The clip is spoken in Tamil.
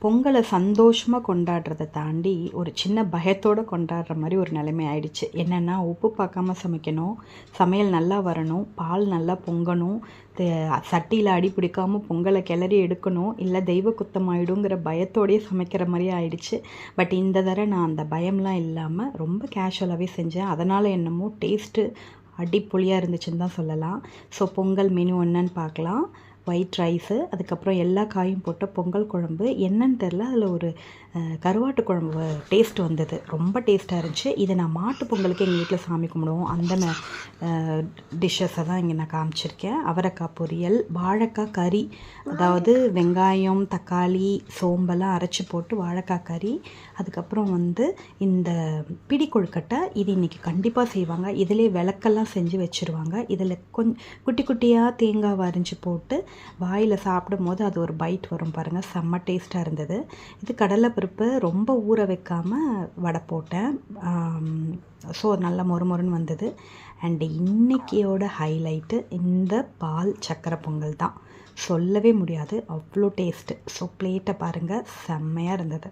பொங்கலை சந்தோஷமாக கொண்டாடுறத தாண்டி ஒரு சின்ன பயத்தோடு கொண்டாடுற மாதிரி ஒரு நிலைமை ஆயிடுச்சு. என்னென்னா, உப்பு பார்க்காம சமைக்கணும், சமையல் நல்லா வரணும், பால் நல்லா பொங்கணும், சட்டியில் அடி பிடிக்காமல் பொங்கலை கிளறி எடுக்கணும், இல்லை தெய்வ குத்தம் ஆகிடுங்கிற பயத்தோடையே சமைக்கிற மாதிரி ஆயிடுச்சு. பட் இந்த தடவை நான் அந்த பயம்லாம் இல்லாமல் ரொம்ப கேஷுவலாகவே செஞ்சேன். அதனால் என்னமோ டேஸ்ட்டு அடிப்பொலியாக இருந்துச்சுன்னு தான் சொல்லலாம். ஸோ பொங்கல் மெனு என்னன்னு பார்க்கலாம். ஒயிட் ரைஸு, அதுக்கப்புறம் எல்லா காயும் போட்ட பொங்கல் குழம்பு. என்னன்னு தெரில, அதில் ஒரு கருவாட்டு குழம்பு டேஸ்ட் வந்தது, ரொம்ப டேஸ்ட்டாக இருந்துச்சு. இதை நான் மாட்டு பொங்கலுக்கு எங்கள் வீட்டில் சாமி கும்பிடுவோம், அந்த டிஷ்ஷஸை தான் இங்கே நான் காமிச்சிருக்கேன். அவரைக்காய் பொரியல், வாழைக்காய் கறி, அதாவது வெங்காயம் தக்காளி சோம்பெல்லாம் அரைச்சி போட்டு வாழைக்காய் கறி. அதுக்கப்புறம் இந்த பிடி கொழுக்கட்டை, இது இன்றைக்கி கண்டிப்பாக செய்வாங்க. இதிலே விளக்கெல்லாம் செஞ்சு வச்சுருவாங்க. இதில் குட்டி குட்டியாக தேங்காய் அரிஞ்சு போட்டு வாயில் சாப்பிடும் போது அது ஒரு பைட் வரும் பாருங்கள், செம்ம டேஸ்ட்டாக இருந்தது. இது கடலைப்பருப்பு ரொம்ப ஊற வைக்காமல் வடை போட்டேன். ஸோ நல்லா மொறுமொறுன்னு வந்தது. அண்டு இன்றைக்கியோட ஹைலைட்டு இந்த பால் சக்கரை பொங்கல் தான். சொல்லவே முடியாது, அவ்வளோ டேஸ்ட்டு. ஸோ பிளேட்டை பாருங்கள், செம்மையாக இருந்தது.